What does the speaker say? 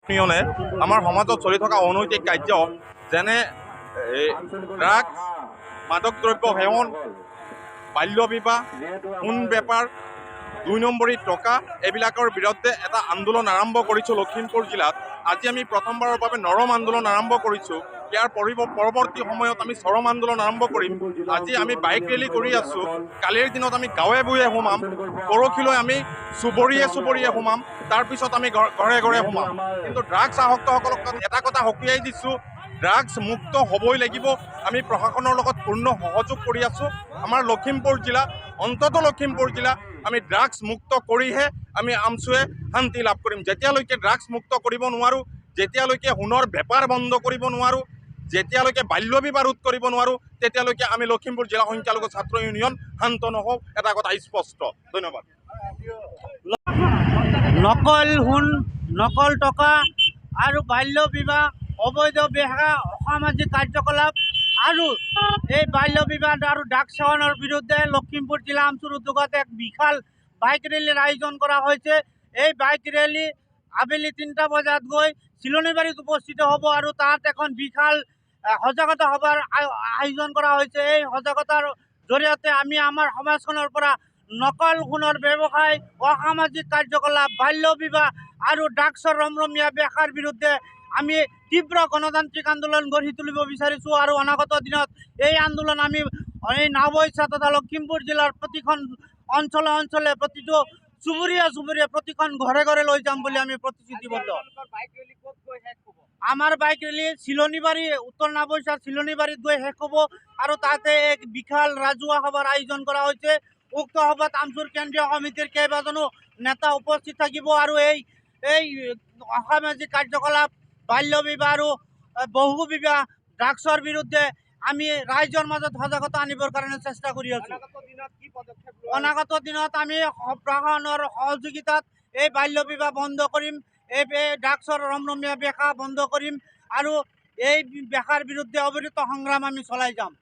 ইউনিয়নে আমাৰ সমাজত চলি থকা অনৈতিক কাৰ্য যেনে ড্ৰাগছ, মাদক দ্ৰব্য সেৱন, বাল্য বিবাহ, সোণ বেপাৰ, ২ নম্বৰী টকা এইবিলাকৰ বিৰুদ্ধে এটা আন্দোলন আৰম্ভ কৰিছোঁ লখিমপুৰ জিলাত। আজি আমি প্ৰথমবাৰৰ বাবে নৰম আন্দোলন আৰম্ভ কৰিছোঁ। ইয়াৰ পৰৱৰ্তী সময়ত আমি চৰম আন্দোলন আৰম্ভ কৰিম। আজি আমি বাইক ৰেলী কৰি আছোঁ। কালিৰ দিনত আমি গাঁৱে ভূঞে সোমাম, পৰহিলৈ আমি চুবুৰীয়ে সোমাম, তাৰপিছত আমি ঘৰে ঘৰে সোমাম। কিন্তু ড্ৰাগছ আসক্তসকলক এটা কথা সকীয়াই দিছোঁ, ড্ৰাগছ মুক্ত হ'বই লাগিব। আমি প্ৰশাসনৰ লগত পূৰ্ণ সহযোগ কৰি আছোঁ। আমাৰ লখিমপুৰ জিলা, অন্ততঃ লখিমপুৰ জিলা আমি ড্ৰাগছ মুক্ত কৰিহে আমি আমছুৱে শান্তি লাভ কৰিম। যেতিয়ালৈকে ড্ৰাগছ মুক্ত কৰিব নোৱাৰোঁ, যেতিয়ালৈকে সোণৰ বেপাৰ বন্ধ কৰিব নোৱাৰোঁ, যেতিয়ালৈকে বাল্য বিবাহ ৰোধ কৰিব নোৱাৰোঁ, তেতিয়ালৈকে আমি লখিমপুৰ জিলা সংখ্যালঘু ছাত্ৰ ইউনিয়ন শান্ত নহওঁ। এটা কথা স্পষ্ট। ধন্যবাদ। নকল সোণ, নকল টকা আৰু বাল্য বিবাহ, অবৈধ বেহা, অসামাজিক কাৰ্যকলাপ আৰু এই বাল্য বিবাহ আৰু ড্ৰাগছ সেৱনৰ বিৰুদ্ধে লখিমপুৰ জিলা আমচুৰ উদ্যোগত এক বিশাল বাইক ৰেলীৰ আয়োজন কৰা হৈছে। এই বাইক ৰেলী আবেলি ৩টা বজাত গৈ চিলনীবাৰীত উপস্থিত হ'ব আৰু তাত এখন বিশাল সজাগতা সভাৰ আয়োজন কৰা হৈছে। এই সজাগতাৰ জৰিয়তে আমি আমাৰ সমাজখনৰ পৰা নকল সোণৰ ব্যৱসায়, অসামাজিক কাৰ্যকলাপ, বাল্য বিবাহ আৰু ড্ৰাগছৰ ৰমৰমীয়া বেহাৰ বিৰুদ্ধে আমি তীব্ৰ গণতান্ত্ৰিক আন্দোলন গঢ়ি তুলিব বিচাৰিছোঁ। আৰু অনাগত দিনত এই আন্দোলন আমি এই নাওবৈচা তথা লখিমপুৰ জিলাৰ প্ৰতিখন অঞ্চলে অঞ্চলে, প্ৰতিটো চুবুৰীয়া প্ৰতিখন ঘৰে ঘৰে লৈ যাম বুলি আমি প্ৰতিশ্ৰুতিবদ্ধ। আমাৰ বাইক ৰেলী চিলনীবাৰী, উত্তৰ নাওবৈচাৰ চিলনীবাৰীত গৈ শেষ হ'ব আৰু তাতে এক বিশাল ৰাজহুৱা সভাৰ আয়োজন কৰা হৈছে। উক্ত সভাত আমচুৰ কেন্দ্ৰীয় সমিতিৰ কেইবাজনো নেতা উপস্থিত থাকিব আৰু এই অসামাজিক কাৰ্যকলাপ, বাল্য বিবাহ আৰু বহু বিবাহ, ড্ৰাগছৰ বিৰুদ্ধে আমি ৰাইজৰ মাজত সজাগতা আনিবৰ কাৰণে চেষ্টা কৰি আছোঁ। অনাগত দিনত আমি প্ৰশাসনৰ সহযোগিতাত এই বাল্য বিবাহ বন্ধ কৰিম, এই ড্ৰাগছৰ ৰমৰমীয়া বেহা বন্ধ কৰিম আৰু এই বেহাৰ বিৰুদ্ধে অবিৰত সংগ্ৰাম আমি চলাই যাম।